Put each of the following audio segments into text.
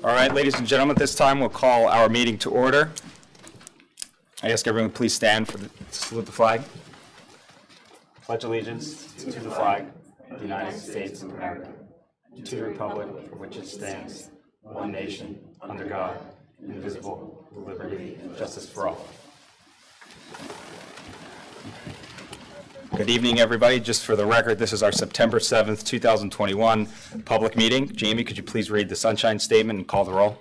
All right, ladies and gentlemen, at this time we'll call our meeting to order. I ask everyone to please stand to salute the flag. Pledge allegiance to the flag of the United States of America, to the republic for which it stands, one nation, under God, indivisible, with liberty and justice for all. Good evening, everybody. Just for the record, this is our September 7th, 2021 public meeting. Jamie, could you please read the Sunshine Statement and call the roll?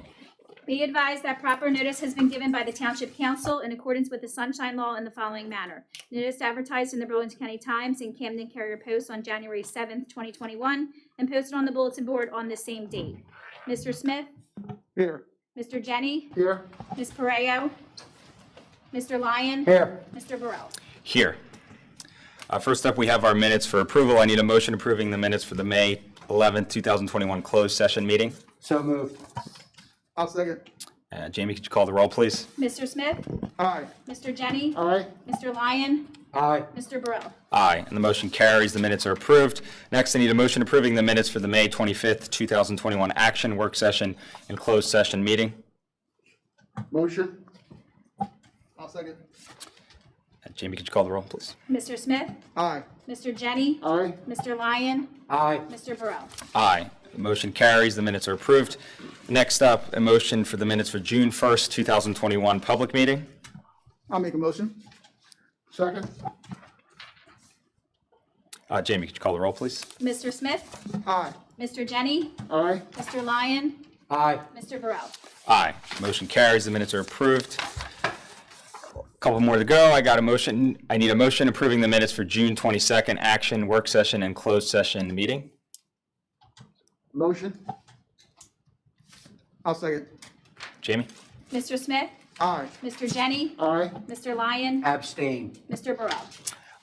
Be advised that proper notice has been given by the Township Council in accordance with the Sunshine Law in the following manner. Notice advertised in the Burlington County Times and Camden Carrier Post on January 7th, 2021, and posted on the bulletin board on the same date. Mr. Smith? Here. Mr. Jenny? Here. Ms. Pareo? Mr. Lyon? Here. Mr. Burrell? Here. First up, we have our minutes for approval. I need a motion approving the minutes for the May 11th, 2021 closed session meeting. So moved. I'll second. Jamie, could you call the roll, please? Mr. Smith? Aye. Mr. Jenny? Aye. Mr. Lyon? Aye. Mr. Burrell? Aye, and the motion carries. The minutes are approved. Next, I need a motion approving the minutes for the May 25th, 2021 action work session and closed session meeting. Motion. I'll second. Jamie, could you call the roll, please? Mr. Smith? Aye. Mr. Jenny? Aye. Mr. Lyon? Aye. Mr. Burrell? Aye. The motion carries. The minutes are approved. Next up, a motion for the minutes for June 1st, 2021 public meeting. I'll make a motion. Second. Jamie, could you call the roll, please? Mr. Smith? Aye. Mr. Jenny? Aye. Mr. Lyon? Aye. Mr. Burrell? Aye. Motion carries. The minutes are approved. A couple more to go. I need a motion approving the minutes for June 22nd action work session and closed session meeting. Motion. I'll second. Jamie? Mr. Smith? Aye. Mr. Jenny? Aye. Mr. Lyon? Abstain. Mr. Burrell?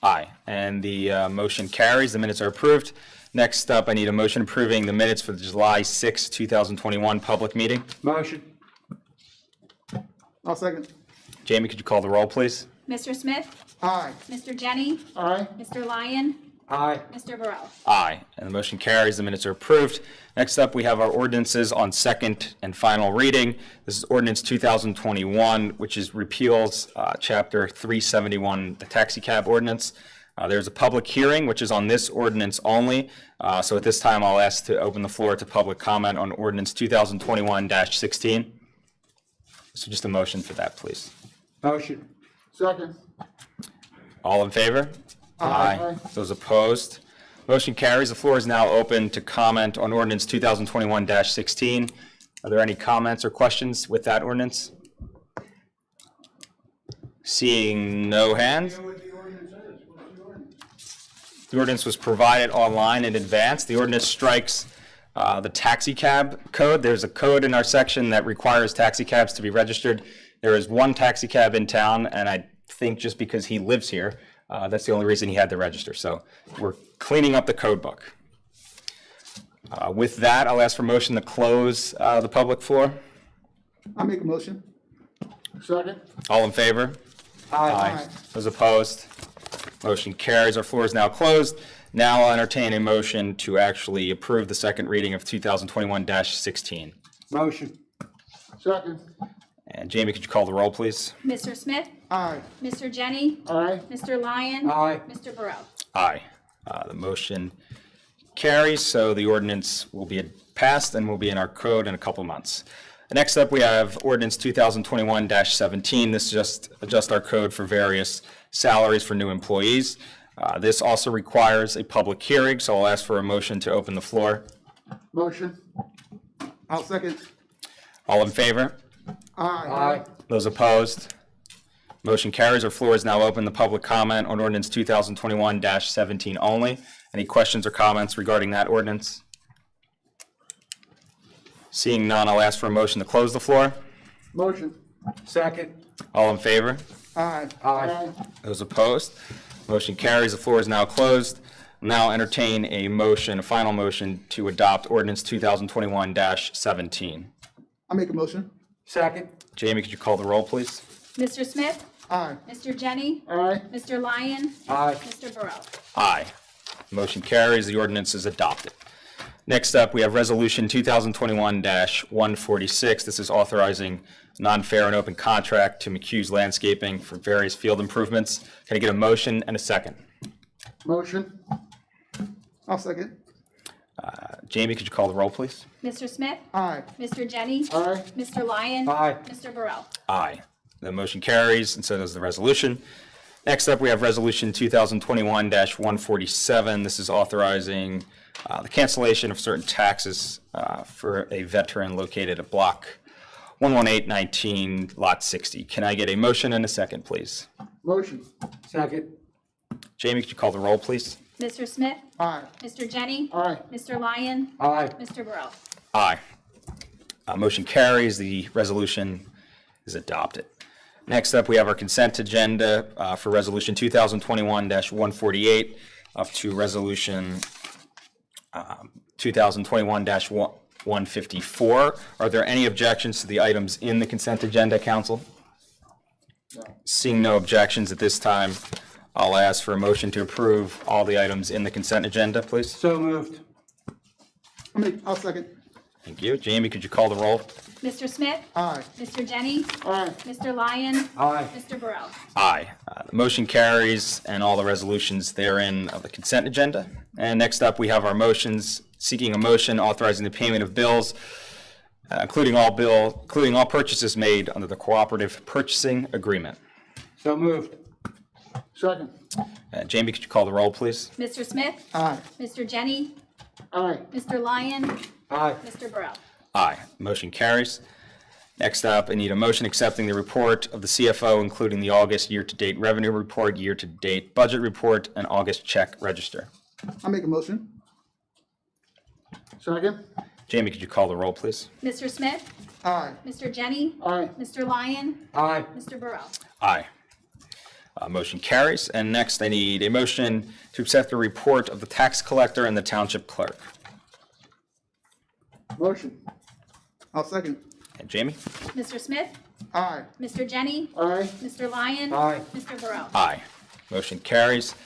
Aye. And the motion carries. The minutes are approved. Next up, I need a motion approving the minutes for the July 6, 2021 public meeting. Motion. I'll second. Jamie, could you call the roll, please? Mr. Smith? Aye. Mr. Jenny? Aye. Mr. Lyon? Aye. Mr. Burrell? Aye. And the motion carries. The minutes are approved. Next up, we have our ordinances on second and final reading. This is Ordinance 2021, which is repeals Chapter 371, the taxi cab ordinance. There's a public hearing, which is on this ordinance only. So at this time, I'll ask to open the floor to public comment on Ordinance 2021-16. So just a motion for that, please. Motion. Second. All in favor? Aye. Those opposed? Motion carries. The floor is now open to comment on Ordinance 2021-16. Are there any comments or questions with that ordinance? Seeing no hands. The ordinance was provided online in advance. The ordinance strikes the taxi cab code. There's a code in our section that requires taxi cabs to be registered. There is one taxi cab in town, and I think just because he lives here, that's the only reason he had to register. So we're cleaning up the code book. With that, I'll ask for motion to close the public floor. I'll make a motion. Second. All in favor? Aye. Those opposed? Motion carries. Our floor is now closed. Now I'll entertain a motion to actually approve the second reading of 2021-16. Motion. Second. And Jamie, could you call the roll, please? Mr. Smith? Aye. Mr. Jenny? Aye. Mr. Lyon? Aye. Mr. Burrell? Aye. The motion carries, so the ordinance will be passed and will be in our code in a couple months. Next up, we have Ordinance 2021-17. This is just adjust our code for various salaries for new employees. This also requires a public hearing, so I'll ask for a motion to open the floor. Motion. I'll second. All in favor? Aye. Those opposed? Motion carries. Our floor is now open to public comment on Ordinance 2021-17 only. Any questions or comments regarding that ordinance? Seeing none, I'll ask for a motion to close the floor. Motion. Second. All in favor? Aye. Aye. Those opposed? Motion carries. The floor is now closed. Now entertain a motion, a final motion to adopt Ordinance 2021-17. I'll make a motion. Second. Jamie, could you call the roll, please? Mr. Smith? Aye. Mr. Jenny? Aye. Mr. Lyon? Aye. Mr. Burrell? Aye. Motion carries. The ordinance is adopted. Next up, we have Resolution 2021-146. This is authorizing non-fair and open contract to McHugh's Landscaping for various field improvements. Can I get a motion and a second? Motion. I'll second. Jamie, could you call the roll, please? Mr. Smith? Aye. Mr. Jenny? Aye. Mr. Lyon? Aye. Mr. Burrell? Aye. The motion carries, and so does the resolution. Next up, we have Resolution 2021-147. This is authorizing the cancellation of certain taxes for a veteran located at Block 11819, Lot 60. Can I get a motion and a second, please? Motion. Second. Jamie, could you call the roll, please? Mr. Smith? Aye. Mr. Jenny? Aye. Mr. Lyon? Aye. Mr. Burrell? Aye. Motion carries. The resolution is adopted. Next up, we have our consent agenda for Resolution 2021-148 up to Resolution 2021-154. Are there any objections to the items in the consent agenda, Council? No. Seeing no objections at this time, I'll ask for a motion to approve all the items in the consent agenda, please. So moved. I'll second. Thank you. Jamie, could you call the roll? Mr. Smith? Aye. Mr. Jenny? Aye. Mr. Lyon? Aye. Mr. Burrell? Aye. The motion carries and all the resolutions therein of the consent agenda. And next up, we have our motions, seeking a motion authorizing the payment of bills, including all purchases made under the cooperative purchasing agreement. So moved. Second. Jamie, could you call the roll, please? Mr. Smith? Aye. Mr. Jenny? Aye. Mr. Lyon? Aye. Mr. Burrell? Aye. Motion carries. Next up, I need a motion accepting the report of the CFO, including the August year-to-date revenue report, year-to-date budget report, and August check register. I'll make a motion. Second. Jamie, could you call the roll, please? Mr. Smith? Aye. Mr. Jenny? Aye. Mr. Lyon? Aye. Mr. Burrell? Aye. Motion carries. And next, I need a motion to accept the report of the tax collector and the township clerk. Motion. I'll second. And Jamie? Mr. Smith? Aye. Mr. Jenny? Aye. Mr. Lyon? Aye. Mr. Burrell? Aye. Motion carries.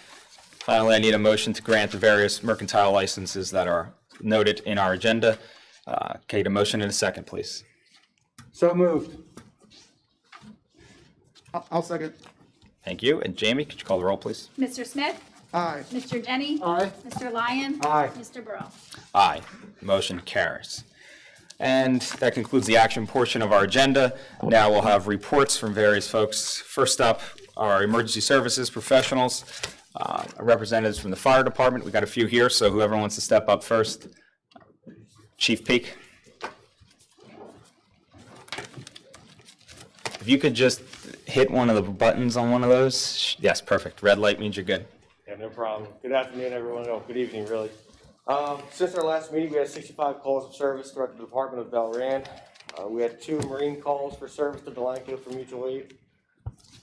Finally, I need a motion to grant the various mercantile licenses that are noted in our agenda. Kate, a motion and a second, please. So moved. I'll second. Thank you. And Jamie, could you call the roll, please? Mr. Smith? Aye. Mr. Jenny? Aye. Mr. Lyon? Aye. Mr. Burrell? Aye. Motion carries. And that concludes the action portion of our agenda. Now we'll have reports from various folks. First up, our emergency services professionals, representatives from the fire department. We've got a few here, so whoever wants to step up first. Chief Peak. If you could just hit one of the buttons on one of those. Yes, perfect. Red light means you're good. Yeah, no problem. Good afternoon, everyone. Oh, good evening, really. Since our last meeting, we had 65 calls of service throughout the Department of Belran. We had 2 Marine calls for service to Delanco for mutual aid.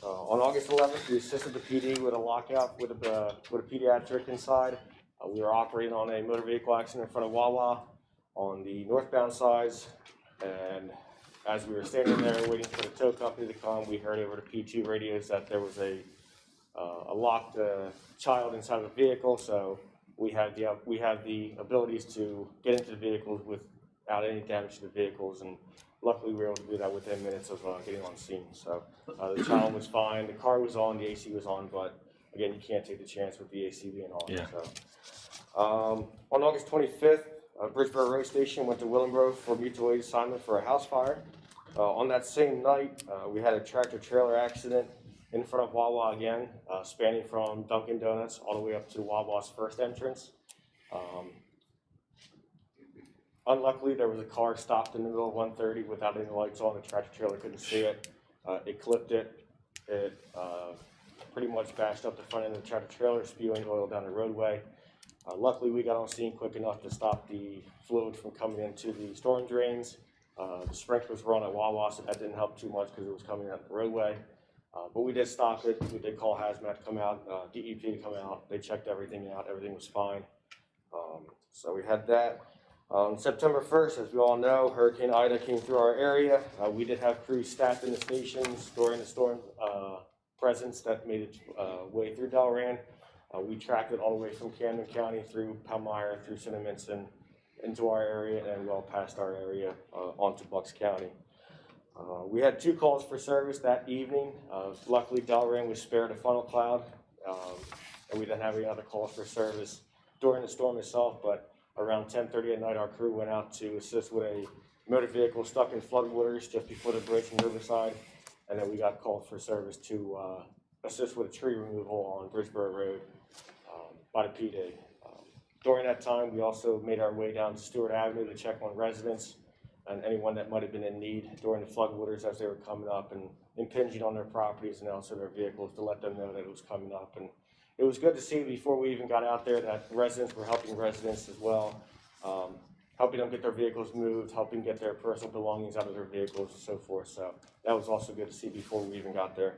On August 11th, we assisted the PD with a lockout with a pediatric inside. We were operating on a motor vehicle accident in front of Wawa on the northbound sides, and as we were standing there waiting for the tow company to come, we heard over the P2 radios that there was a locked child inside of the vehicle. So we have the abilities to get into the vehicles without any damage to the vehicles, and luckily we were able to do that within minutes of getting on scene. So the child was fine, the car was on, the AC was on, but again, you can't take the chance with the AC being on. Yeah. So on August 25th, Bridgeboro Road Station went to Willingboro for mutual aid assignment for a house fire. On that same night, we had a tractor-trailer accident in front of Wawa again, spanning from Dunkin' Donuts all the way up to Wawa's first entrance. Unluckily, there was a car stopped in the middle of 130 without any lights on. The tractor-trailer couldn't see it. It clipped it. It pretty much bashed up the front end of the tractor-trailer, spewing oil down the roadway. Luckily, we got on scene quick enough to stop the fluid from coming into the storm drains. The sprinklers were on at Wawa, so that didn't help too much because it was coming out the roadway. But we did stop it. We did call hazmat to come out, DEP to come out. They checked everything out. Everything was fine. So we had that. September 1st, as we all know, Hurricane Ida came through our area. We did have crews staffed in the stations during the storm presence that made its way through Delran. We tracked it all the way from Camden County through Palmyra, through Cinnaminson, into our area, and well past our area onto Bucks County. We had 2 calls for service that evening. Luckily, Delran was spared a funnel cloud, and we didn't have any other calls for service during the storm itself, but around 10:30 at night, our crew went out to assist with a motor vehicle stuck in floodwaters just before the bridge in Riverside, and then we got called for service to assist with a tree removal on Bridgeboro Road by the PD. During that time, we also made our way down to Stewart Avenue to check on residents and anyone that might have been in need during the floodwaters as they were coming up and impinging on their properties and also their vehicles, to let them know that it was coming up. And it was good to see before we even got out there that residents were helping residents as well, helping them get their vehicles moved, helping get their personal belongings out of their vehicles and so forth. So that was also good to see before we even got there.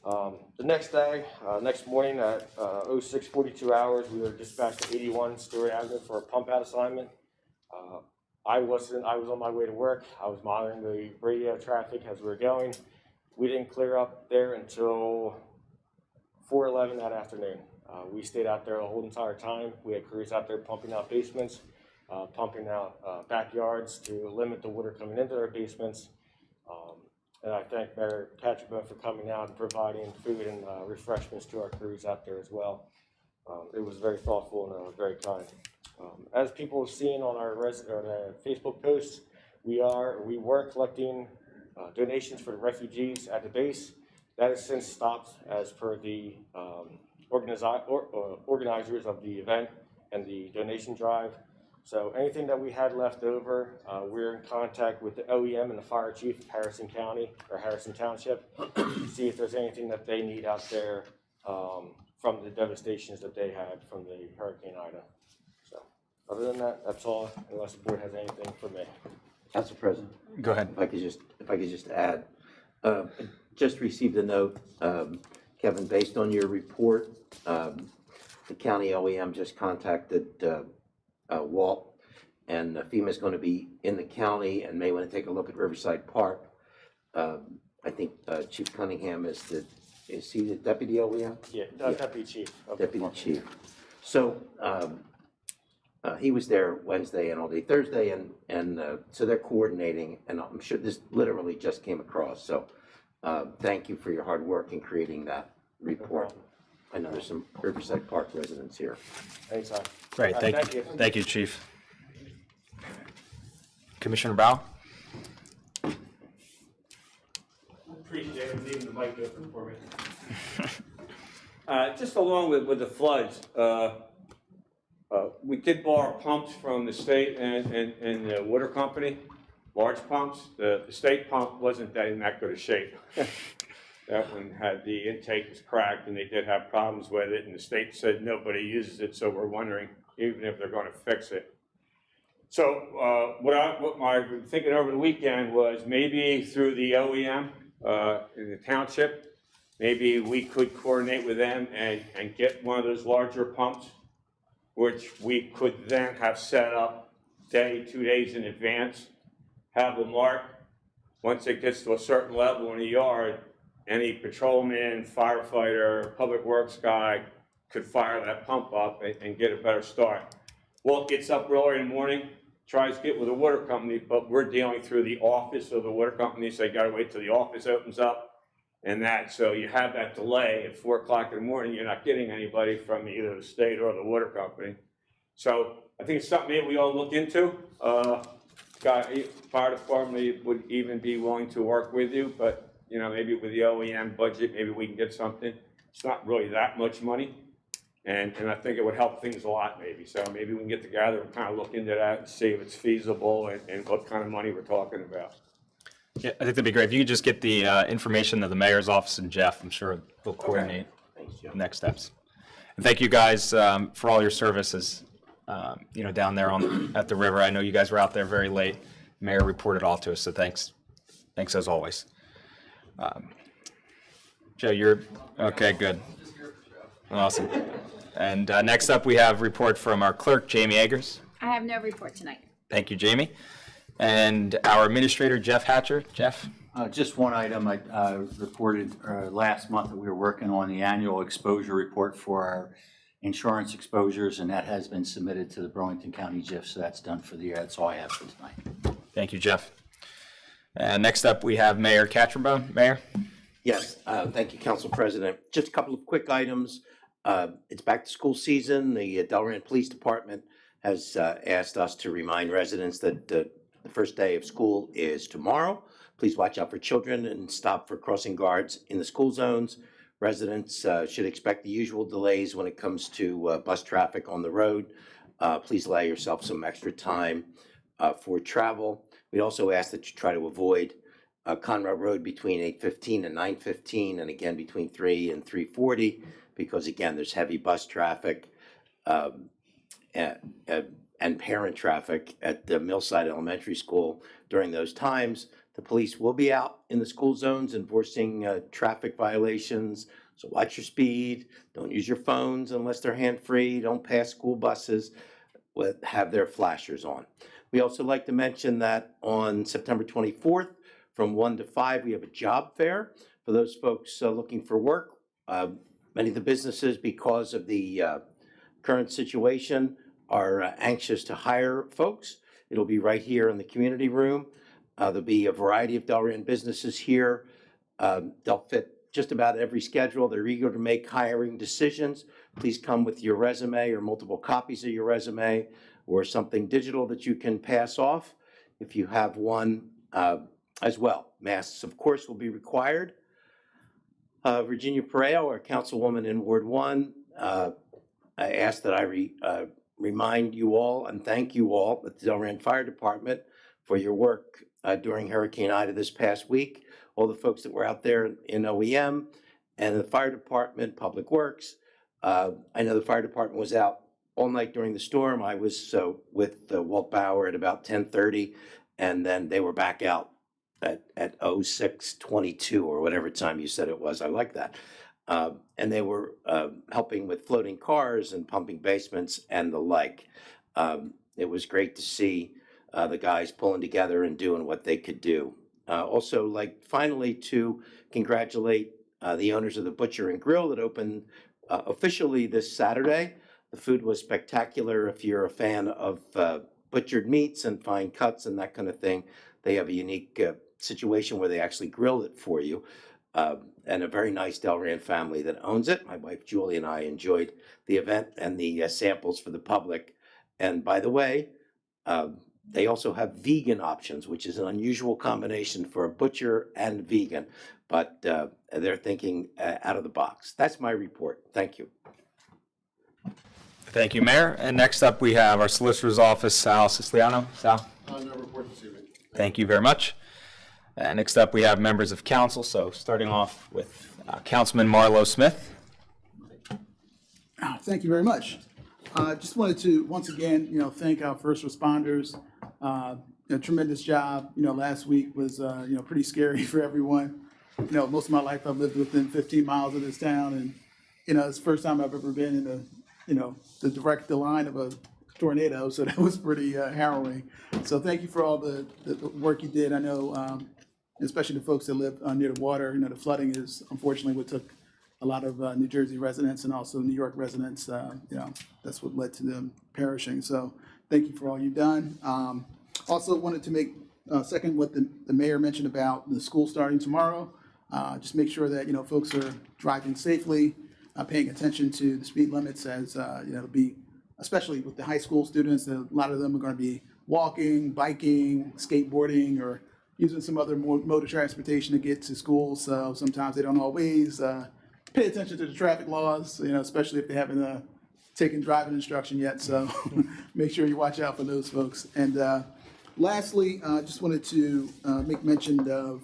The next day, next morning at 06:42 hours, we were dispatched to 81 Stewart Avenue for a pump out assignment. I was on my way to work. I was monitoring the radio traffic as we were going. We didn't clear up there until 4:11 that afternoon. We stayed out there the whole entire time. We had crews out there pumping out basements, pumping out backyards to limit the water coming into their basements. And I thank Mayor Catrimbon for coming out and providing food and refreshments to our crews out there as well. It was very thoughtful and very kind. As people have seen on our Facebook posts, we were collecting donations for the refugees at the base. That has since stopped as per the organizers of the event and the donation drive. So anything that we had left over, we're in contact with the OEM and the fire chief of Harrison County or Harrison Township to see if there's anything that they need out there from the devastations that they had from the Hurricane Ida. So other than that, that's all, unless the board has anything for me. Council President, Go ahead. if I could just add, just received a note, Kevin, based on your report, the county OEM just contacted Walt, and FEMA's going to be in the county and may want to take a look at Riverside Park. I think Chief Cunningham is he the deputy OEM? Yeah, Deputy Chief. Deputy Chief. So he was there Wednesday and all day Thursday, and so they're coordinating, and I'm sure this literally just came across. So thank you for your hard work in creating that report. I know there's some Riverside Park residents here. Anytime. Great, thank you. Thank you, Chief. Commissioner Bow? Appreciate it, leaving the mic open for me. Just along with the floods, we did borrow pumps from the state and the water company, large pumps. The state pump wasn't in that good a shape. That one had the intake was cracked, and they did have problems with it, and the state said nobody uses it, so we're wondering even if they're going to fix it. So what I've been thinking over the weekend was maybe through the OEM in the township, maybe we could coordinate with them and get one of those larger pumps, which we could then have set up 2 days in advance, have them mark. Once it gets to a certain level in the yard, any patrolman, firefighter, public works guy could fire that pump up and get a better start. Walt gets up early in the morning, tries to get with the water company, but we're dealing through the office of the water company, so you gotta wait till the office opens up and that. So you have that delay at 4 o'clock in the morning, you're not getting anybody from either the state or the water company. So I think it's something maybe we all look into. Fire department would even be willing to work with you, but you know, maybe with the OEM budget, maybe we can get something. It's not really that much money, and I think it would help things a lot maybe. So maybe we can get together and kind of look into that and see if it's feasible and what kind of money we're talking about. Yeah, I think that'd be great. If you could just get the information to the mayor's office and Jeff, I'm sure they'll coordinate the next steps. And thank you guys for all your services, you know, down there at the river. I know you guys were out there very late. Mayor reported all to us, so thanks as always. Joe, you're okay. Good. Awesome. And next up, we have report from our clerk, Jamie Eggers. I have no report tonight. Thank you, Jamie. And our administrator, Jeff Hatcher. Jeff? Just one item. I reported last month that we were working on the annual exposure report for our insurance exposures, and that has been submitted to the Burlington County JIF, so that's done for the year. That's all I have for tonight. Thank you, Jeff. And next up, we have Mayor Catrimbon. Mayor? Yes, thank you, Council President. Just a couple of quick items. It's back to school season. The Delran Police Department has asked us to remind residents that the first day of school is tomorrow. Please watch out for children and stop for crossing guards in the school zones. Residents should expect the usual delays when it comes to bus traffic on the road. Please allow yourself some extra time for travel. We also ask that you try to avoid Conroe Road between 8:15 and 9:15, and again between 3 and 3:40, because again, there's heavy bus traffic and parent traffic at the Millside Elementary School during those times. The police will be out in the school zones enforcing traffic violations. So watch your speed. Don't use your phones unless they're hand-free. Don't pass school buses. Have their flashers on. We also like to mention that on September 24th, from 1 to 5, we have a job fair for those folks looking for work. Many of the businesses, because of the current situation, are anxious to hire folks. It'll be right here in the community room. There'll be a variety of Delran businesses here. They'll fit just about every schedule. They're eager to make hiring decisions. Please come with your resume or multiple copies of your resume or something digital that you can pass off if you have one as well. Masks, of course, will be required. Virginia Pareo, our councilwoman in Ward 1, I asked that I remind you all and thank you all at the Delran Fire Department for your work during Hurricane Ida this past week. All the folks that were out there in OEM and the fire department, Public Works. I know the fire department was out all night during the storm. I was with Walt Bauer at about 10:30, and then they were back out at 06:22 or whatever time you said it was. I like that. And they were helping with floating cars and pumping basements and the like. It was great to see the guys pulling together and doing what they could do. Also, like finally to congratulate the owners of the Butcher and Grill that opened officially this Saturday. The food was spectacular. If you're a fan of butchered meats and fine cuts and that kind of thing, they have a unique situation where they actually grill it for you. And a very nice Delran family that owns it. My wife Julie and I enjoyed the event and the samples for the public. And by the way, they also have vegan options, which is an unusual combination for a butcher and vegan, but they're thinking out of the box. That's my report. Thank you. Thank you, Mayor. And next up, we have our Solicitor's Office, Sal Siciliano. Sal? No report this evening. Thank you very much. Next up, we have members of council. So starting off with Councilman Marlo Smith. Thank you very much. Just wanted to, once again, thank our first responders. Tremendous job. Last week was, pretty scary for everyone. Most of my life I've lived within 15 miles of this town, and, it's the first time I've ever been in the line of a tornado, so that was pretty harrowing. So thank you for all the work you did. I know, especially the folks that live near the water, the flooding is unfortunately what took a lot of New Jersey residents and also New York residents, that's what led to them perishing. So thank you for all you've done. Also wanted to make second what the mayor mentioned about the school starting tomorrow. Just make sure that, folks are driving safely, paying attention to the speed limits as, it'll be, especially with the high school students, a lot of them are going to be walking, biking, skateboarding, or using some other mode of transportation to get to school. So sometimes they don't always pay attention to the traffic laws, especially if they haven't taken driving instruction yet. So make sure you watch out for those folks. And lastly, just wanted to make mention of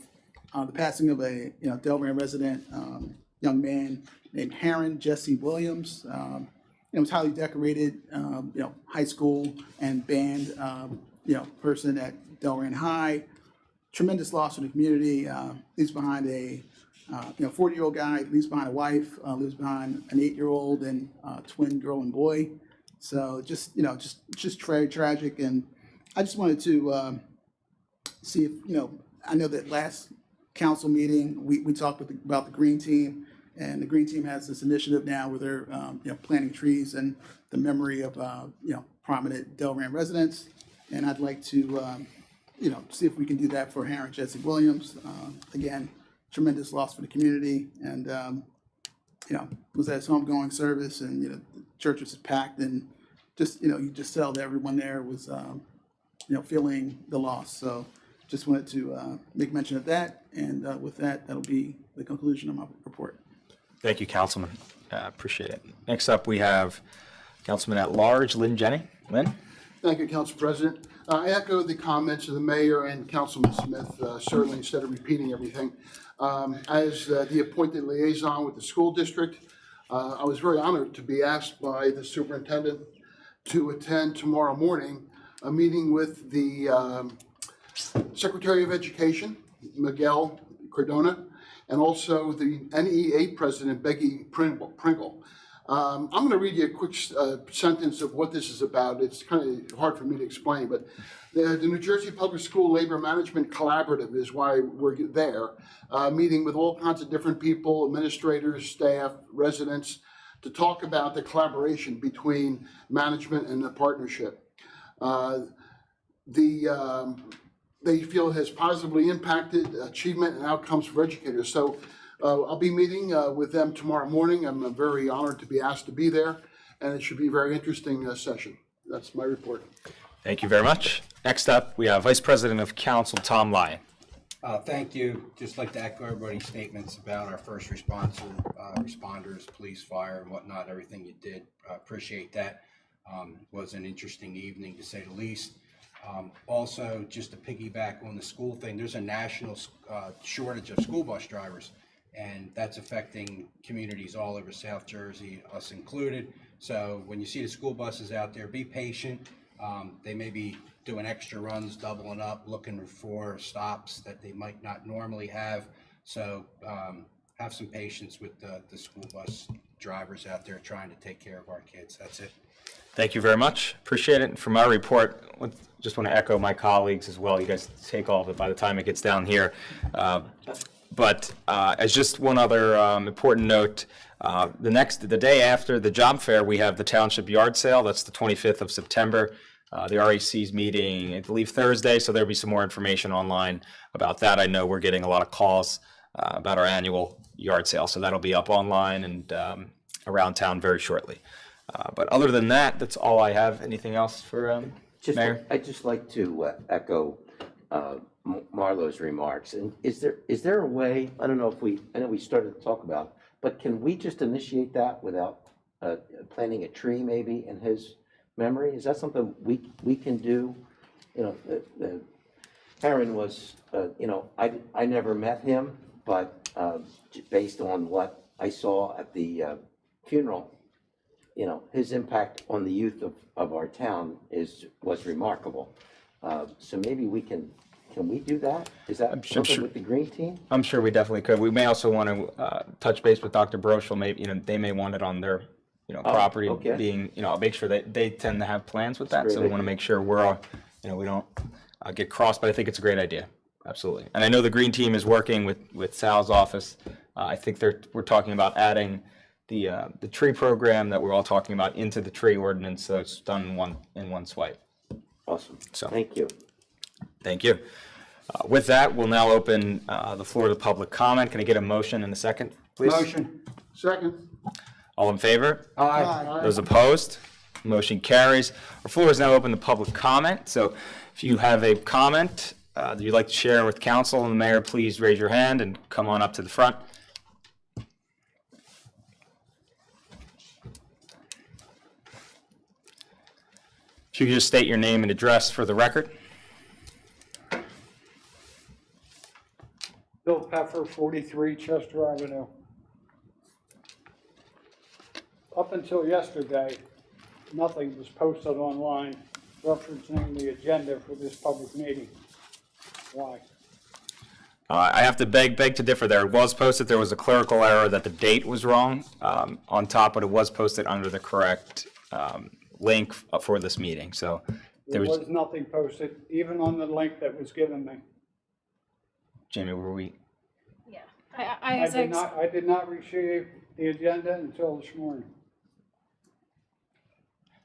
the passing of a Delran resident, young man named Haron Jesse Williams. Was highly decorated, high school and band, person at Delran High. Tremendous loss for the community. Leaves behind a 40-year-old guy, leaves behind a wife, leaves behind an 8-year-old and twin girl and boy. So just very tragic, and I just wanted to see if, I know that last council meeting, we talked about the green team, and the green team has this initiative now where they're, planting trees in the memory of, prominent Delran residents. And I'd like to, see if we can do that for Harry and Jesse Williams. Again, tremendous loss for the community, and, was at his homegoing service, and, the church was packed, and just, you just tell that everyone there was, feeling the loss. So just wanted to make mention of that, and with that, that'll be the conclusion of my report. Thank you, Councilman. Appreciate it. Next up, we have Councilman at Large, Lynn Jenny. Lynn? Thank you, Council President. I echo the comments of the mayor and Councilman Smith, certainly, instead of repeating everything. As the appointed liaison with the school district, I was very honored to be asked by the superintendent to attend tomorrow morning a meeting with the Secretary of Education, Miguel Cardona, and also the NE8 President, Becky Pringle. I'm going to read you a quick sentence of what this is about. It's kind of hard for me to explain, but the New Jersey Public School Labor Management Collaborative is why we're there, meeting with all kinds of different people, administrators, staff, residents, to talk about the collaboration between management and the partnership. They feel it has positively impacted achievement and outcomes for educators. So I'll be meeting with them tomorrow morning. I'm very honored to be asked to be there, and it should be a very interesting session. That's my report. Thank you very much. Next up, we have Vice President of Council, Tom Lyon. Thank you. Just like to echo everybody's statements about our first responders, police, fire, and whatnot, everything you did. Appreciate that. Was an interesting evening, to say the least. Also, just to piggyback on the school thing, there's a national shortage of school bus drivers, and that's affecting communities all over South Jersey, us included. So when you see the school buses out there, be patient. They may be doing extra runs, doubling up, looking for stops that they might not normally have. So have some patience with the school bus drivers out there trying to take care of our kids. That's it. Thank you very much. Appreciate it. For my report, just want to echo my colleagues as well. You guys take all of it by the time it gets down here. But as just one other important note, the day after the job fair, we have the township yard sale. That's the 25th of September. The RAC's meeting, I believe, Thursday, so there'll be some more information online about that. I know we're getting a lot of calls about our annual yard sale, so that'll be up online and around town very shortly. But other than that, that's all I have. Anything else for Mayor? I'd just like to echo Marlo's remarks. And is there a way, I don't know if I know we started to talk about, but can we just initiate that without planting a tree maybe in his memory? Is that something we can do? Aaron was, I never met him, but based on what I saw at the funeral, his impact on the youth of our town was remarkable. So maybe can we do that? Is that something with the green team? I'm sure we definitely could. We may also want to touch base with Dr. Broschel. Maybe they may want it on their property, okay. being make sure that they tend to have plans with that. So we want to make sure we're all, we don't get crossed. But I think it's a great idea. Absolutely. And I know the green team is working with Sal's office. I think we're talking about adding the tree program that we're all talking about into the tree ordinance, so it's done in one swipe. Awesome. So thank you. Thank you. With that, we'll now open the floor to public comment. Can I get a motion and a second, please? Motion. Second. All in favor? Aye. Those opposed? Motion carries. Our floor is now open to public comment. So if you have a comment that you'd like to share with council and the mayor, please raise your hand and come on up to the front. If you could just state your name and address for the record. Bill Peffer, 43 Chester Avenue. Up until yesterday, nothing was posted online referencing the agenda for this public meeting. Why? I have to beg to differ there. It was posted. There was a clerical error that the date was wrong on top, but it was posted under the correct link for this meeting. So There was- was nothing posted, even on the link that was given me. Jamie, were we? Yeah. I did not receive the agenda until this morning.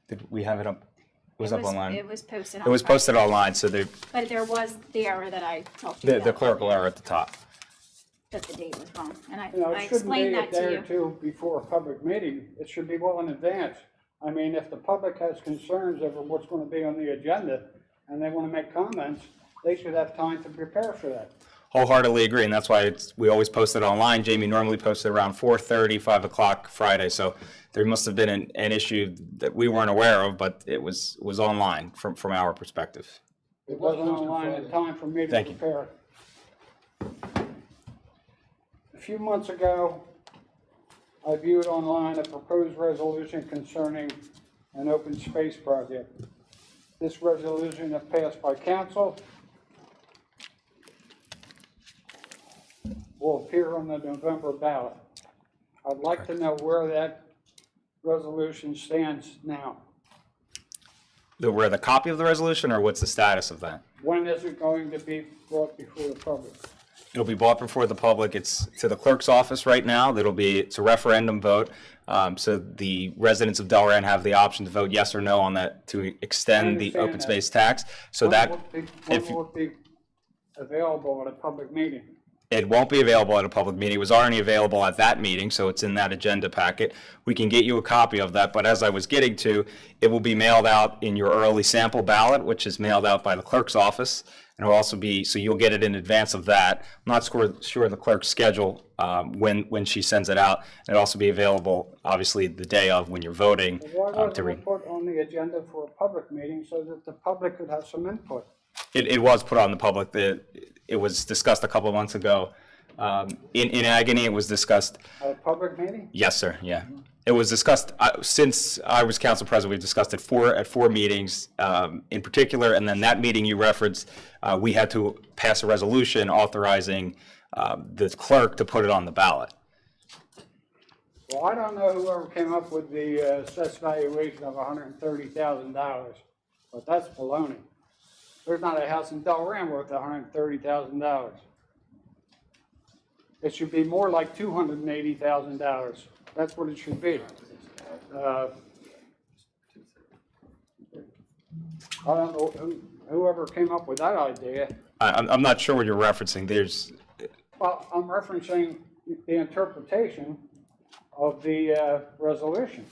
Did we have it up? It was up online. It was posted on. It was posted online, so But there was the error that I talked to you the about. clerical error at the top. That the date was wrong, and You know, I it shouldn't be explained a that day to or you. two before a public meeting. It should be well in advance. I mean, if the public has concerns over what's going to be on the agenda and they want to make comments, they should have time to prepare for that. Wholeheartedly agree, and that's why we always post it online. Jamie normally posts it around 4:30, 5 o'clock Friday, so there must have been an issue that we weren't aware of, but it was online from our perspective. It wasn't online in time for me to Thank you. prepare it. A few months ago, I viewed online a proposed resolution concerning an open space project. This resolution, if passed by council, will appear on the November ballot. I'd like to know where that resolution stands now. Where the copy of the resolution, or what's the status of that? When is it going to be brought before the public? It'll be brought before the public. It's to the clerk's office right now. It's a referendum vote. So the residents of Delran have the option to vote yes or no on that to extend the understand open that. space tax. So When that will it be available at a public meeting? it won't be available at a public meeting. It was already available at that meeting, so it's in that agenda packet. We can get you a copy of that, but as I was getting to, it will be mailed out in your early sample ballot, which is mailed out by the clerk's office. And it'll also be, so you'll get it in advance of that. I'm not sure the clerk's schedule when she sends it out. It'll also be available, obviously, the day of when you're voting Why to wasn't read. it put on the agenda for a public meeting so that the public could have some input? It was put on the public. It was discussed a couple of months ago. In agony, it was discussed. At a public meeting? Yes, sir, yeah. It was discussed, since I was council president, we've discussed it at four meetings in particular, and then that meeting you referenced, we had to pass a resolution authorizing the clerk to put it on the ballot. Well, I don't know whoever came up with the assessed valuation of $130,000, but that's baloney. There's not a house in Delran worth $130,000. It should be more like $280,000. That's what it should be. I don't know whoever came up with that idea. I'm not sure what you're referencing. Well, I'm referencing the interpretation of the resolution,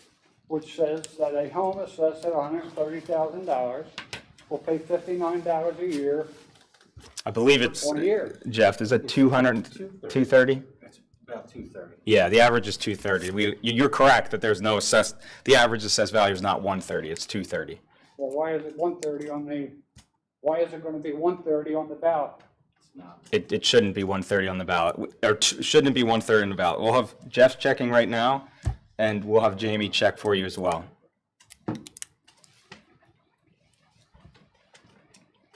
which says that a home assessed at $130,000 will pay $59 a year. I believe it's, 20 years. Jeff, is it 230? It's about 230. Yeah, the average is 230. You're correct that there's no assessed, the average assessed value is not 130, it's 230. Well, why is it 130 on the, why is it going to be 130 on the ballot? It shouldn't be 130 on the ballot, or shouldn't it be 130 on the ballot? We'll have Jeff checking right now, and we'll have Jamie check for you as well.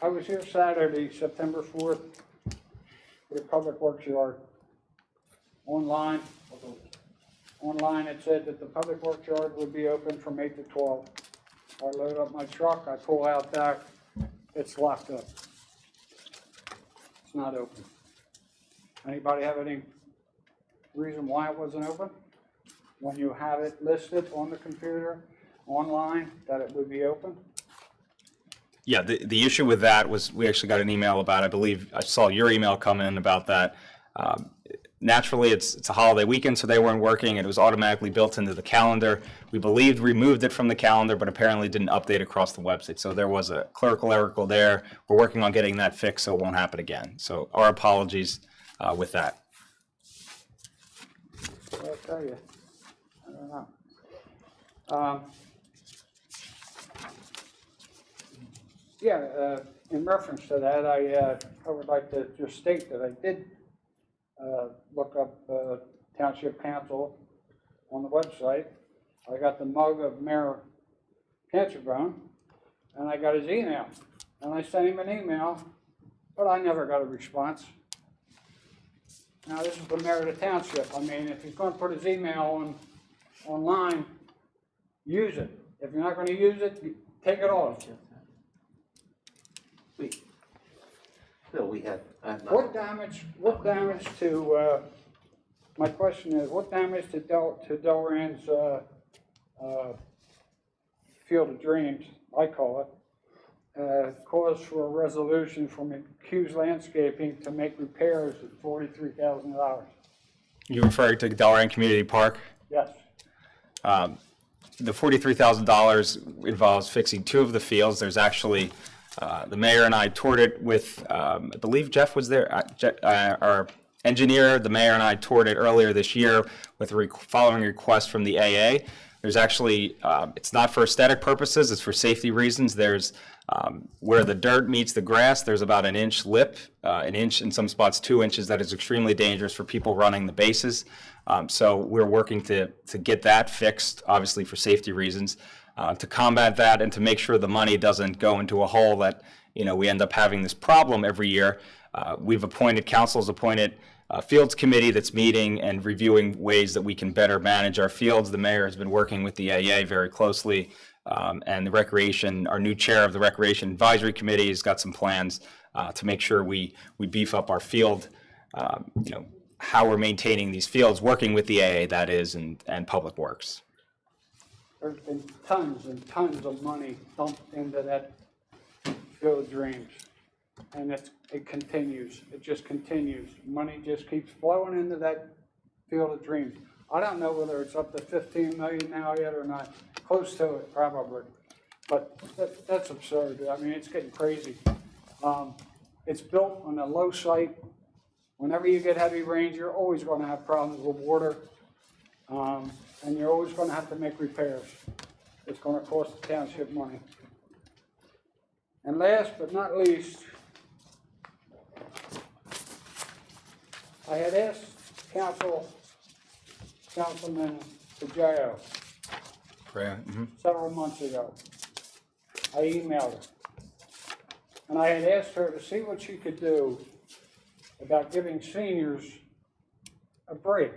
I was here Saturday, September 4th, for the Public Works Yard. Online, it said that the Public Works Yard would be open from 8 to 12. I load up my truck, I pull out back, it's locked up. It's not open. Anybody have any reason why it wasn't open? When you have it listed on the computer, online, that it would be open? Yeah, the issue with that was we actually got an email about, I believe, I saw your email come in about that. Naturally, it's a holiday weekend, so they weren't working, and it was automatically built into the calendar. We believed removed it from the calendar, but apparently didn't update across the website. So there was a clerical error there. We're working on getting that fixed so it won't happen again. So our apologies with that. Well, I'll tell you, I don't know. In reference to that, I would like to just state that I did look up Township Council on the website. I got the mug of Mayor Catrimbon, and I got his email. And I sent him an email, but I never got a response. Now, this is the mayor of the township. I mean, if he's going to put his email online, use it. If you're not going to use it, take it off. Bill, we had, I have What nothing. damage to, my question is, what damage to Delran's, Field of Dreams, I call it, caused for a resolution from Hughes Landscaping to make repairs at $43,000? You referring to Delran Community Park? Yes. The $43,000 involves fixing 2 of the fields. There's actually, the mayor and I toured it with, I believe Jeff was there, our engineer. The mayor and I toured it earlier this year with a following request from the AA. There's actually, it's not for aesthetic purposes, it's for safety reasons. There's, where the dirt meets the grass, there's about an inch lip, an inch, in some spots 2 inches, that is extremely dangerous for people running the bases. So we're working to get that fixed, obviously for safety reasons, to combat that and to make sure the money doesn't go into a hole that, we end up having this problem every year. We've appointed, council's appointed a fields committee that's meeting and reviewing ways that we can better manage our fields. The mayor has been working with the AA very closely, and the recreation, our new chair of the Recreation Advisory Committee has got some plans to make sure we beef up our field, how we're maintaining these fields, working with the AA, that is, and Public Works. There's been tons and tons of money dumped into that Field of Dreams. And it continues, it just continues. Money just keeps flowing into that Field of Dreams. I don't know whether it's up to 15 million now yet or not, close to it probably. But that's absurd. I mean, it's getting crazy. It's built on a low site. Whenever you get heavy rains, you're always going to have problems with water. And you're always going to have to make repairs. It's going to cost the township money. And last but not least, I had asked Councilman Pajayo several months ago. I emailed her. And I had asked her to see what she could do about giving seniors a break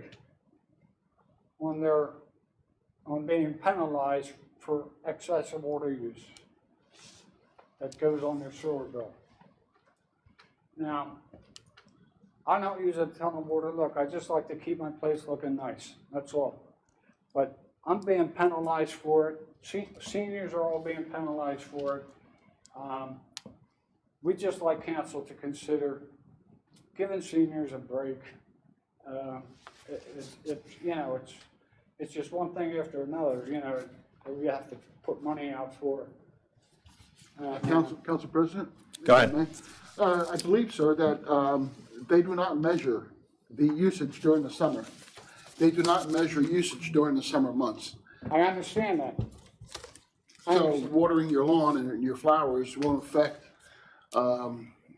on being penalized for excessive water use that goes on their sewer bill. Now, I don't use a ton of water. Look, I just like to keep my place looking nice. That's all. But I'm being penalized for it. Seniors are all being penalized for it. We just like council to consider giving seniors a break. It's just one thing after another. We have to put money out for it. Council President? Go ahead. I believe, sir, that they do not measure the usage during the summer. They do not measure usage during the summer months. I understand that. So watering your lawn and your flowers won't affect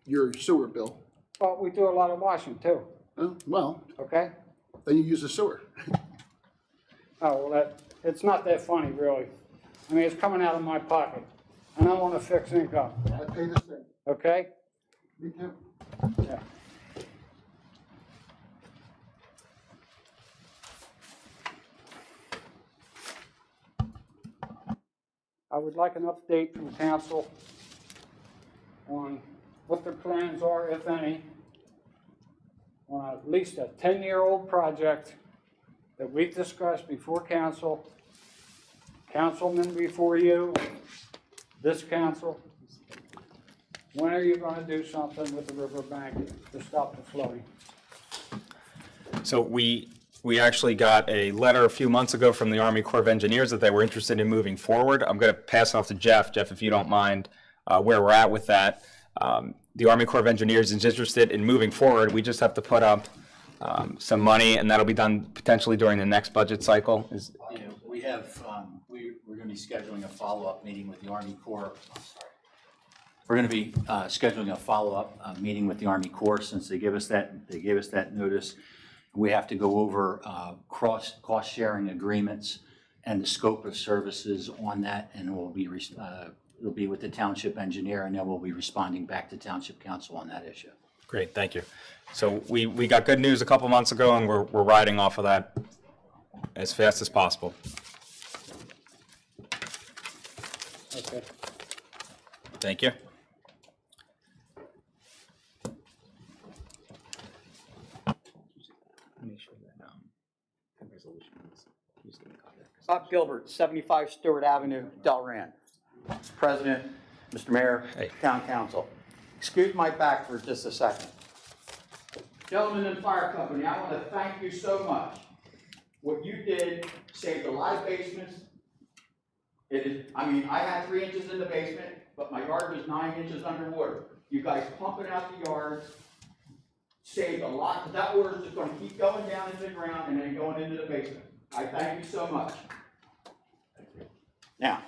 your sewer bill. Well, we do a lot of washing too, Well, okay? then you use the sewer. Oh, well, it's not that funny, really. I mean, it's coming out of my pocket, and I want to fix income, I pay the same. okay? Me too. Yeah. I would like an update from council on what their plans are, if any, on at least a 10-year-old project that we've discussed before council, councilmen before you, this council. When are you going to do something with the riverbank to stop the flooding? So we actually got a letter a few months ago from the Army Corps of Engineers that they were interested in moving forward. I'm going to pass it off to Jeff. Jeff, if you don't mind, where we're at with that. The Army Corps of Engineers is interested in moving forward. We just have to put up some money, and that'll be done potentially during the next budget cycle. We have, we're going to be scheduling a follow-up meeting with the Army Corps. We're going to be scheduling a follow-up meeting with the Army Corps since they gave us that notice. We have to go over cost-sharing agreements and the scope of services on that, and it'll be with the township engineer, and then we'll be responding back to township council on that issue. Great, thank you. So we got good news a couple months ago, and we're riding off of that as fast as possible. Okay. Thank you. resolution is. He's gonna copy that. Bob Gilbert, 75 Stewart Avenue, Delran. President, Mr. Mayor, Hey. Town Council. Excuse my back for just a second. Gentlemen in the fire company, I want to thank you so much. What you did saved a lot of basements. I had 3 inches in the basement, but my yard was 9 inches underwater. You guys pumping out the yards saved a lot, because that water's just going to keep going down into the ground and then going into the basement. I thank you so much. Now,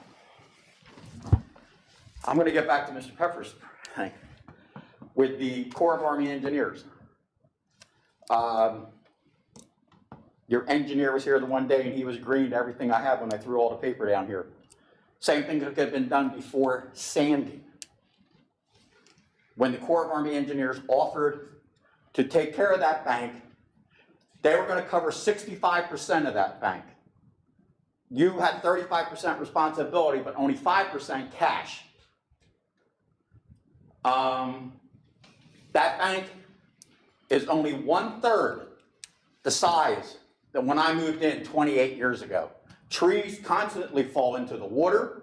I'm going to get back to Mr. Pepper's thing with the Corps of Army Engineers. Your engineer was here the one day and he was agreeing to everything I had when I threw all the paper down here. Same thing that could have been done before Sandy. When the Corps of Army Engineers offered to take care of that bank, they were going to cover 65% of that bank. You had 35% responsibility, but only 5% cash. That bank is only 1/3 the size that when I moved in 28 years ago. Trees constantly fall into the water.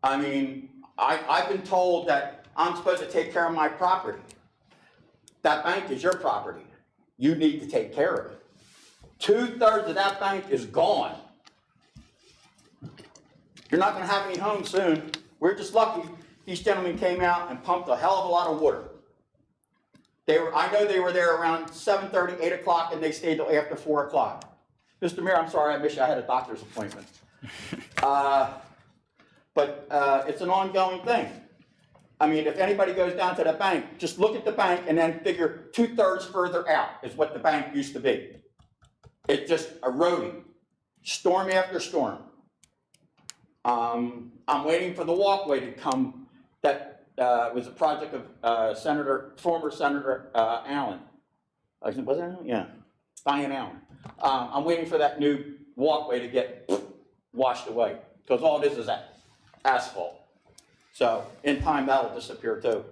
I mean, I've been told that I'm supposed to take care of my property. That bank is your property. You need to take care of it. 2/3 of that bank is gone. You're not going to have any homes soon. We're just lucky these gentlemen came out and pumped a hell of a lot of water. I know they were there around 7:30, 8 o'clock, and they stayed till after 4 o'clock. Mr. Mayor, I'm sorry I missed you. I had a doctor's appointment. But it's an ongoing thing. I mean, if anybody goes down to the bank, just look at the bank and then figure 2/3 further out is what the bank used to be. It's just eroding, storm after storm. I'm waiting for the walkway to come. That was a project of former Senator Allen. Was it Allen? Yeah, Diane Allen. I'm waiting for that new walkway to get washed away, because all it is asphalt. So in time, that'll disappear too.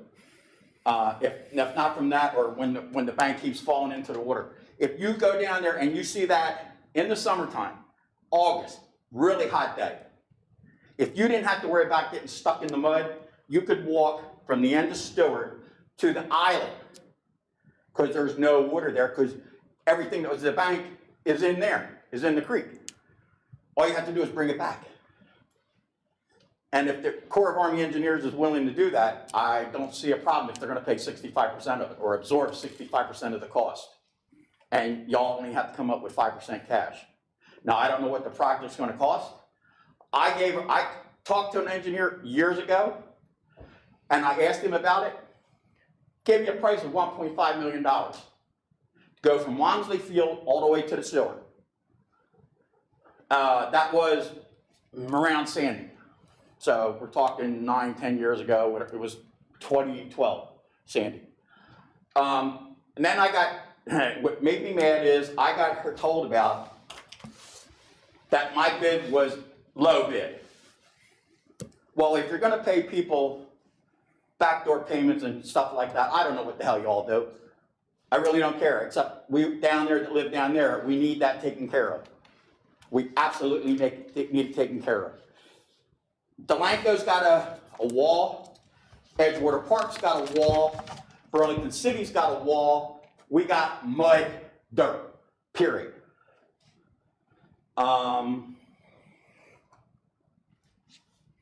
If not from that, or when the bank keeps falling into the water. If you go down there and you see that in the summertime, August, really hot day, if you didn't have to worry about getting stuck in the mud, you could walk from the end of Stewart to the island, because there's no water there, because everything that was the bank is in there, is in the creek. All you have to do is bring it back. And if the Corps of Army Engineers is willing to do that, I don't see a problem if they're going to pay 65% of it, or absorb 65% of the cost. And y'all only have to come up with 5% cash. Now, I don't know what the project's going to cost. I talked to an engineer years ago, and I asked him about it. Gave me a price of $1.5 million. Go from Walmsley Field all the way to the sewer. That was around Sandy. So we're talking 9, 10 years ago. It was 2012, Sandy. And then what made me mad is I got told about that my bid was low bid. Well, if you're going to pay people backdoor payments and stuff like that, I don't know what the hell y'all do. I really don't care, except we down there that live down there, we need that taken care of. We absolutely need it taken care of. Delanco's got a wall. Edgewater Park's got a wall. Burlington City's got a wall. We got mud, dirt, period. I'll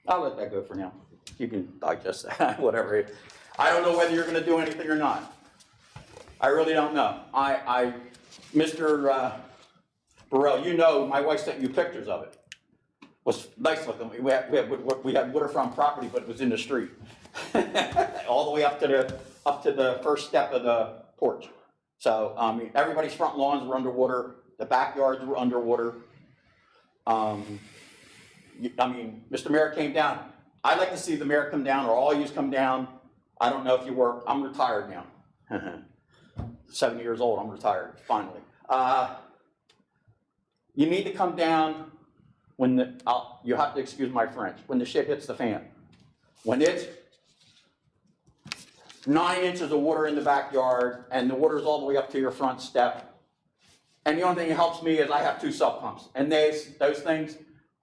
let that go for now. You can digest that, whatever. I don't know whether you're going to do anything or not. I really don't know. Mr. Burrell, you know, my wife sent you pictures of it. It was nice looking. We had waterfront property, but it was in the street, all the way up to the first step of the porch. So I mean, everybody's front lawns were underwater. The backyards were underwater. I mean, Mr. Mayor came down. I'd like to see the mayor come down, or all of you come down. I don't know if you work. I'm retired now. 70 years old. I'm retired finally. You need to come down when you have to excuse my French, when the shit hits the fan. When it's 9 inches of water in the backyard and the water's all the way up to your front step, And the only thing that helps me is I have 2 sub pumps. And those things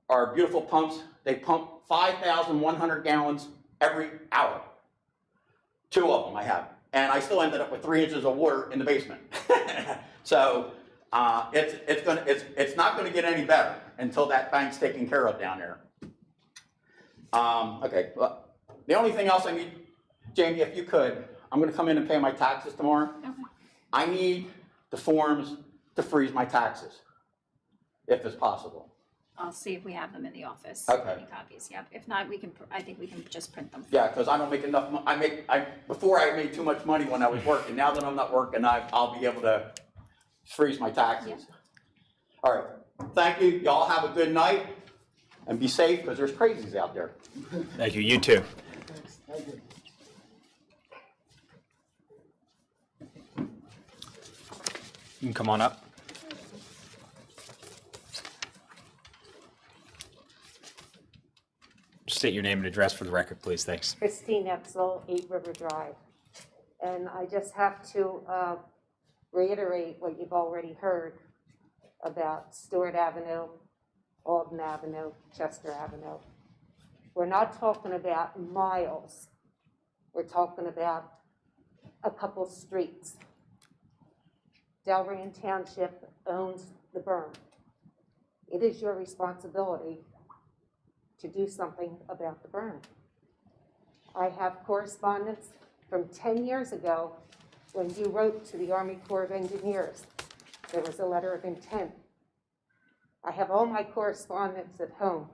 are beautiful pumps. They pump 5,100 gallons every hour. 2 of them I have. And I still ended up with 3 inches of water in the basement. So it's not gonna get any better until that bank's taken care of down there. Okay, well, the only thing else I need, Jamie, if you could, I'm gonna come in and pay my taxes tomorrow. Okay. I need the forms to freeze my taxes, if it's possible. I'll see if we have them in the office. Okay. Any copies, yep. If not, I think we can just print them. Yeah, because I don't make enough, before I made too much money when I was working. Now that I'm not working, I'll be able to freeze my taxes. All right, thank you. Y'all have a good night and be safe because there's crazies out there. Thank you. You too. Thank you. You can come on up. State your name and address for the record, please. Thanks. Christine Etzel, 8 River Drive. And I just have to reiterate what you've already heard about Stewart Avenue, Alden Avenue, Chester Avenue. We're not talking about miles. We're talking about a couple streets. Delran Township owns the berm. It is your responsibility to do something about the berm. I have correspondence from 10 years ago when you wrote to the Army Corps of Engineers. There was a letter of intent. I have all my correspondence at home.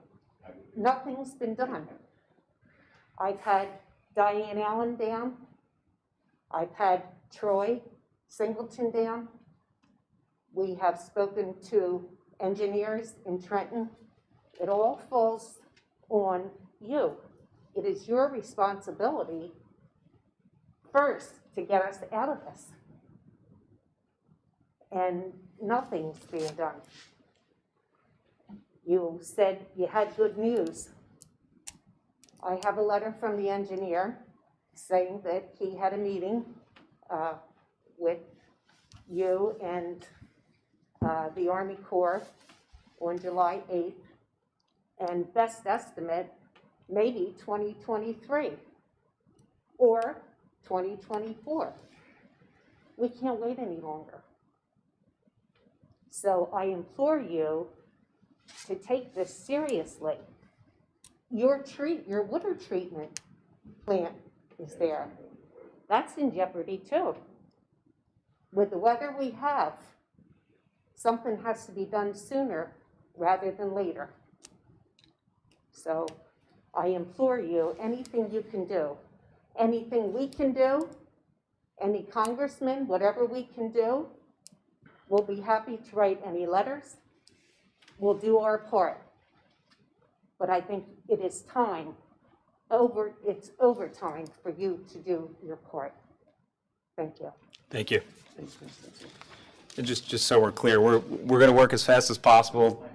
Nothing's been done. I've had Diane Allen down. I've had Troy Singleton down. We have spoken to engineers in Trenton. It all falls on you. It is your responsibility first to get us out of this. And nothing's being done. You said you had good news. I have a letter from the engineer saying that he had a meeting with you and the Army Corps on July 8th. And best estimate, maybe 2023 or 2024. We can't wait any longer. So I implore you to take this seriously. Your water treatment plant is there. That's in jeopardy too. With the weather we have, something has to be done sooner rather than later. So I implore you, anything you can do, anything we can do, any congressman, whatever we can do, we'll be happy to write any letters. We'll do our part. But I think it is time, it's overtime for you to do your part. Thank you. Thank you. And just so we're clear, we're going to work as fast as possible.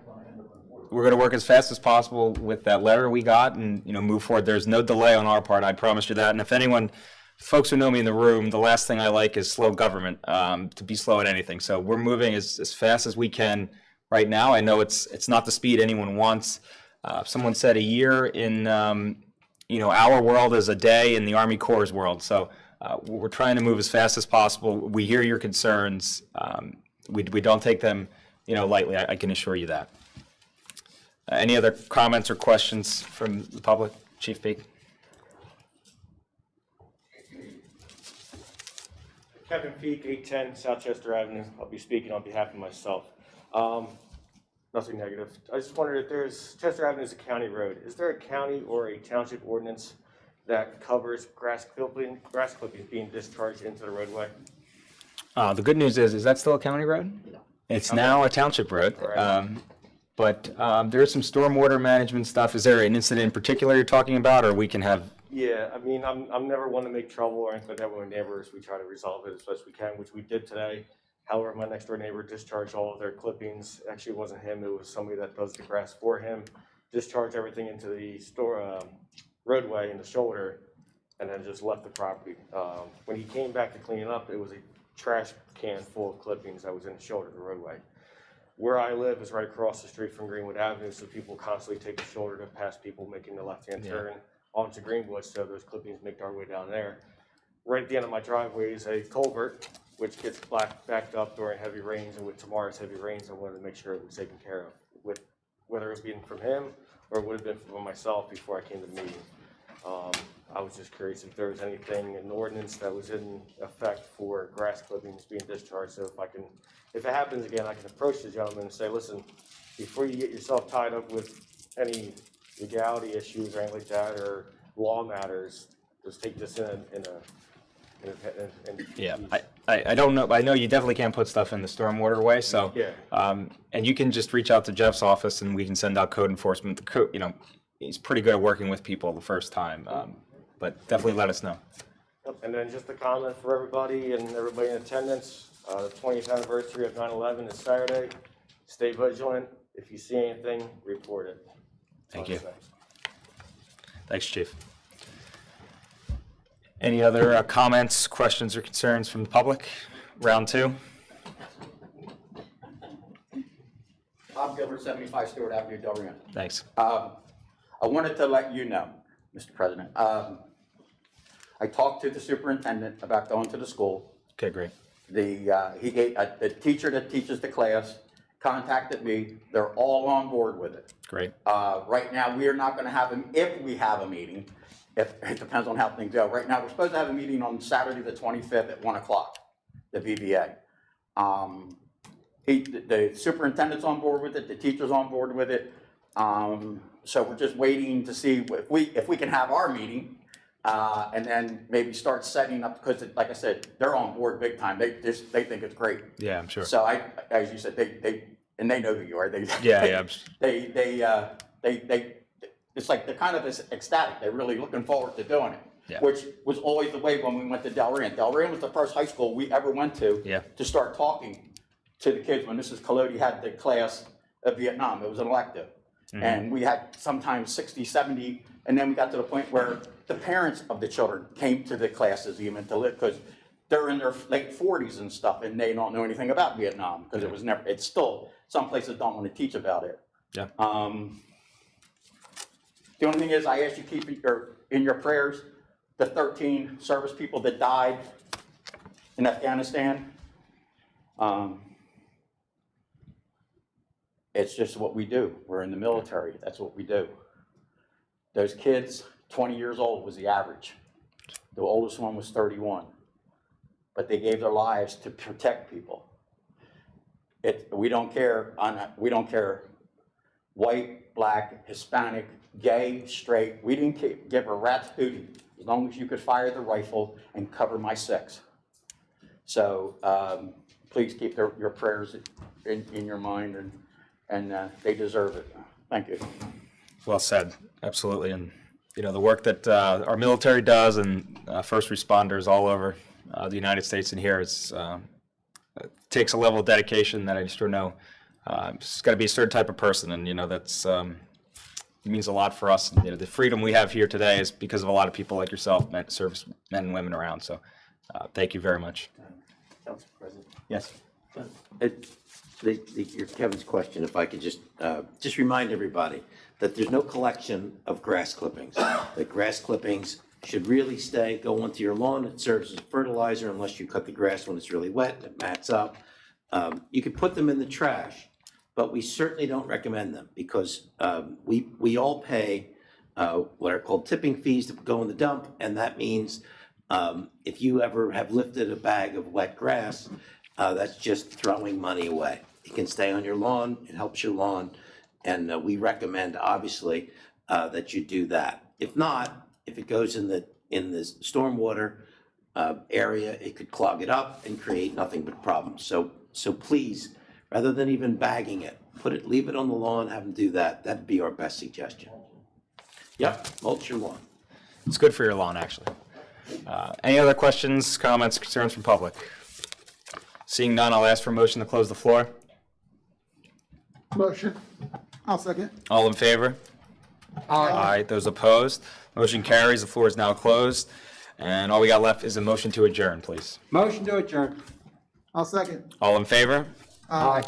We're going to work as fast as possible with that letter we got and, move forward. There's no delay on our part, I promise you that. And if anyone, folks who know me in the room, the last thing I like is slow government, to be slow at anything. So we're moving as fast as we can right now. I know it's not the speed anyone wants. Someone said a year in, our world is a day in the Army Corps' world. So we're trying to move as fast as possible. We hear your concerns. We don't take them, lightly. I can assure you that. Any other comments or questions from the public? Chief Peak. Kevin Peak, 810 South Chester Avenue. I'll be speaking on behalf of myself. Nothing negative. I just wondered if Chester Avenue is a county road. Is there a county or a township ordinance that covers grass clippings being discharged into the roadway? The good news is that still a county road? No. It's now a township road. Right. But there is some stormwater management stuff. Is there an incident in particular you're talking about, or we can have? Yeah, I mean, I'm never one to make trouble or anything like that with my neighbors. We try to resolve it as best we can, which we did today. However, my next door neighbor discharged all of their clippings. Actually, it wasn't him. It was somebody that does the grass for him. Discharged everything into the roadway in the shoulder, and then just left the property. When he came back to clean it up, it was a trash can full of clippings that was in the shoulder of the roadway. Where I live is right across the street from Greenwood Avenue, so people constantly take the shoulder to pass people making the left-hand turn onto Greenwood, so those clippings make our way down there. Right at the end of my driveway is a culvert, which gets backed up during heavy rains, and with tomorrow's heavy rains, I wanted to make sure it was taken care of, with whether it been from him or it would have been from myself before I came to the meeting. I was just curious if there was anything in the ordinance that was in effect for grass clippings being discharged, so if it happens again, I can approach the gentleman and say, listen, before you get yourself tied up with any legality issues or anything like that, or law matters, just take this in Yeah, I don't know, I know you definitely can't put stuff in the stormwater way, so. Yeah. And you can just reach out to Jeff's office and we can send out code enforcement. The code, he's pretty good at working with people the first time, but definitely let us know. Yep, and then just a comment for everybody and everybody in attendance, the 20th anniversary of 9/11 is Saturday. Stay vigilant. If you see anything, report it. Thank you. Thanks, Chief. Any other comments, questions, or concerns from the public? Round two. Bob Gilbert, 75 Stewart Avenue, Delran. Thanks. I wanted to let you know, Mr. President, I talked to the superintendent about going to the school. Okay, great. The teacher that teaches the class contacted me. They're all on board with it. Great. Right now, we are not going to have them if we have a meeting. It depends on how things go. Right now, we're supposed to have a meeting on Saturday, the 25th at 1 o'clock, the VBA. The superintendent's on board with it. The teacher's on board with it. So we're just waiting to see if we can have our meeting and then maybe start setting up, because like I said, they're on board big time. They think it's great. Yeah, I'm sure. So as you said, they know who you are. Yeah. It's like they're kind of ecstatic. They're really looking forward to doing it. Yeah. Which was always the way when we went to Delran. Delran was the first high school we ever went to to start talking to the kids when Mrs. Collodi had the class of Vietnam. It was an elective. Mm-hmm. And we had sometimes 60, 70, and then we got to the point where the parents of the children came to the classes even to live, because they're in their late 40s and stuff, and they don't know anything about Vietnam, because it's still, some places don't want to teach about it. Yeah. The only thing is, I ask you keep in your prayers the 13 service people that died in Afghanistan. It's just what we do. We're in the military. That's what we do. Those kids, 20 years old was the average. The oldest one was 31. But they gave their lives to protect people. We don't care. We don't care. White, black, Hispanic, gay, straight. We didn't give a rat's hootie as long as you could fire the rifle and cover my six. So please keep your prayers in your mind, and they deserve it. Thank you. Well said. Absolutely. And, the work that our military does and first responders all over the United States and here it takes a level of dedication that I just don't know. It's got to be a certain type of person, and that's it means a lot for us. The freedom we have here today is because of a lot of people like yourself, service men and women around. So, thank you very much. Council President. Yes. Kevin's question, if I could just remind everybody that there's no collection of grass clippings. The grass clippings should really go onto your lawn. It serves as fertilizer unless you cut the grass when it's really wet and it mats up. You could put them in the trash, but we certainly don't recommend them because we all pay what are called tipping fees to go in the dump, and that means if you ever have lifted a bag of wet grass, that's just throwing money away. It can stay on your lawn, it helps your lawn, and we recommend obviously that you do that. If not, if it goes in the stormwater area, it could clog it up and create nothing but problems. So please, rather than even bagging it, leave it on the lawn, have them do that. That'd be our best suggestion. Yep, mulch your lawn. It's good for your lawn, actually. Any other questions, comments, concerns from public? Seeing none, I'll ask for a motion to close the floor. Motion. I'll second. All in favor? Aye. Those opposed? Motion carries. The floor is now closed. And all we got left is a motion to adjourn, please. Motion to adjourn. I'll second. All in favor? Aye.